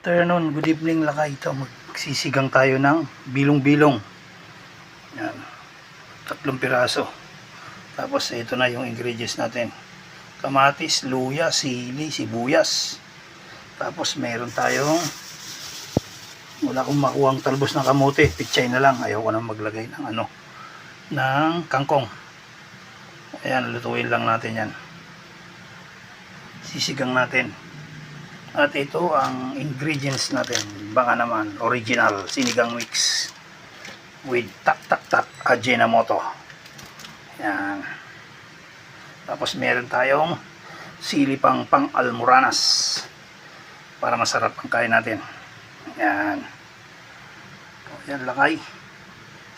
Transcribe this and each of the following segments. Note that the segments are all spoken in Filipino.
afternoon, good evening lakay. Ito, magsisigang tayo ng bilong-bilong. Yan, 3 piraso. Tapos ito na yung ingredients natin: kamatis, luya, sili, sibuyas. Tapos meron tayong, wala akong makuhang talbos ng kamote, pichay na lang. Ayaw ko na maglagay ng ng kangkong. Ayan, lutuin lang natin yan, sisigang natin. At ito ang ingredients natin. Baka naman original sinigang mix with tak Ajinomoto. Yan. Tapos meron tayong sili pang almoranas para masarap ang kain natin. Yan. Yan lakay.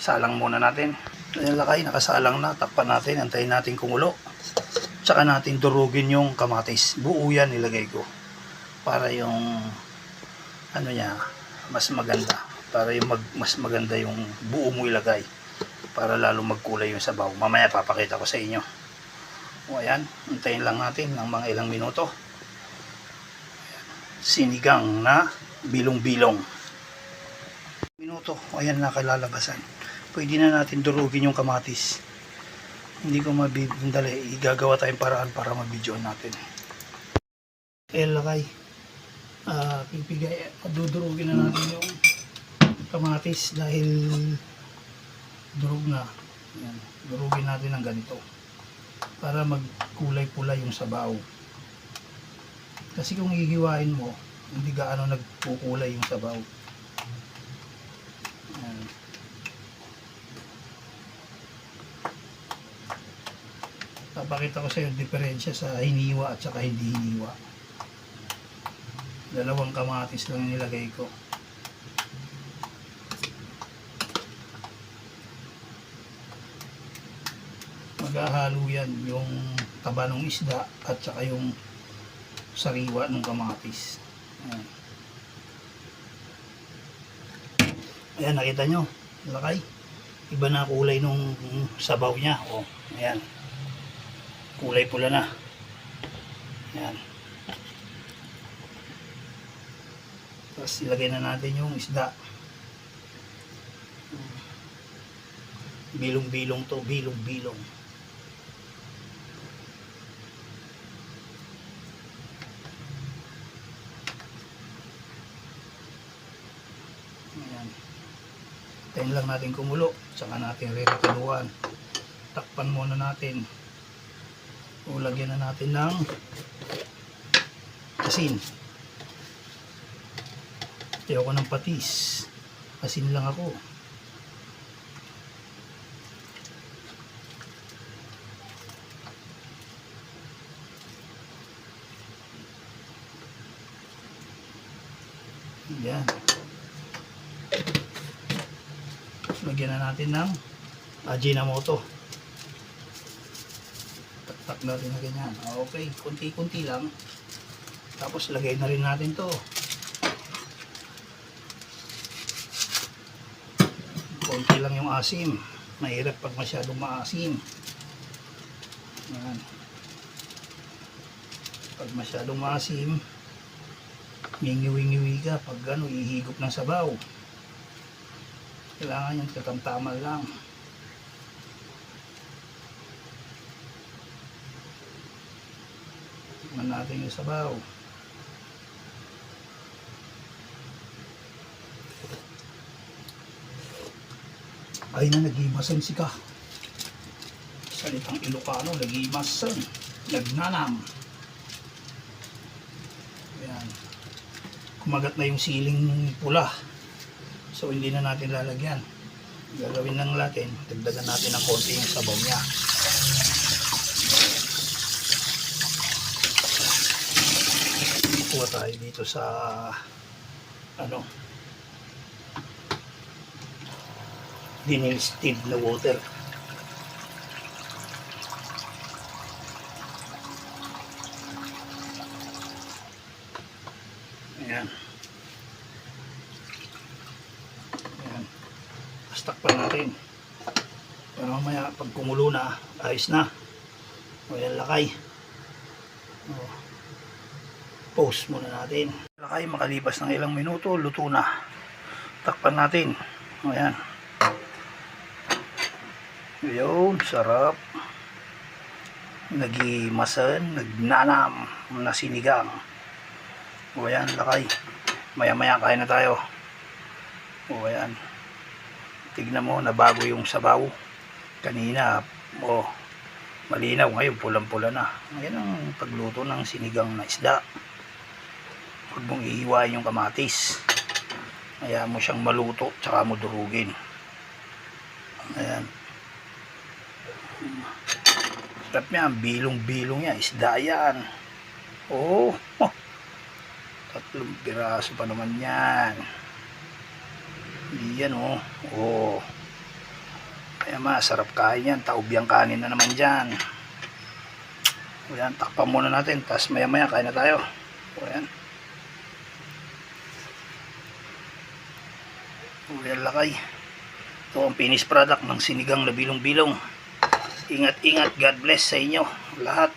Salang muna natin. Yan lakay, nakasalang na. Takpan natin, antayin natin kumulo. Tsaka natin durugin yung kamatis. Buo yan nilagay ko para yung niya mas maganda, para yung mas maganda yung buo mo ilagay, para lalo magkulay yung sabaw. Mamaya papakita ko sa inyo. O ayan, antayin lang natin ng mga ilang minuto. Sinigang na bilong-bilong. Minuto, ayan, nakalalabasan. Pwede na natin durugin yung kamatis. Hindi ko mabibindali, igagawa tayong paraan para mabidyoan natin. Lakay, dudurugin na natin yung kamatis dahil durug na. Yan, durugin natin ng ganito para magkulay pula yung sabaw. Kasi kung hihiwain mo, hindi gaano nagkukulay yung sabaw. Yan. Papakita ko sa iyo diferensya sa hiniwa at saka hindi hiniwa. Dalawang kamatis lang nilagay ko. Maghahalo yan yung taba ng isda at saka yung sariwa ng kamatis. Ayan. Ayan, nakita nyo lakay, iba na kulay nung sabaw nya. O, ayan, kulay pula na. Ayan. Tapos ilagay na natin yung isda. Bilong-bilong to, bilong-bilong. Ayan. Tayin lang natin kumulo, saka natin re-rekaluan. Takpan muna natin. O lagyan na natin ng asin. Ayaw ko ng patis, asin lang ako. Yan. Lagyan na natin ng Ajinomoto. Tak natin na ganyan. Okay, kunti-kunti lang. Tapos lagay na rin natin to. Konti lang yung asim. Mahirap pag masyadong maasim. Yan. Pag masyadong maasim, ngingiwi-ngiwi ka pag ihigop ng sabaw. Kailangan yung katamtaman lang. Tignan natin yung sabaw. Ay na, nagimasan si ka. Salitang Ilocano, nagimasan, nagnanam. Ayan. Kumagat na yung siling pula. So hindi na natin lalagyan. Gagawin lang natin, dagdagan natin ng konti yung sabaw niya. Kuha tayo dito sa dinilstilled na water. Ayan. Ayan. Takpan natin para mamaya pag kumulo na, ayos na. O yan lakay. O, post muna natin. lakay, makalipas ng ilang minuto, luto na. Takpan natin. Ayan. Yun, sarap. Nagimasan, nagnanam na sinigang. O ayan, lakay. Maya-maya kain na tayo. O ayan. Tignan mo, nabago yung sabaw. Kanina, malinaw. Ngayon, pulang-pula na. Ayan ang pagluto ng sinigang na isda. Huwag mong iiwain yung kamatis. Hayaan mo siyang maluto, tsaka mo durugin. Ayan. Sarap yan, bilong-bilong yan, isda yan. Oh, 3 piraso pa naman yan. Yan kaya masarap kain yan, taubyang kanin na naman dyan. Ayan, takpan muna natin, tapos maya maya kain na tayo. Ayan. Ayan, lakay. Ito ang finished product ng sinigang na bilong-bilong. Ingat-ingat, God bless sa inyo lahat.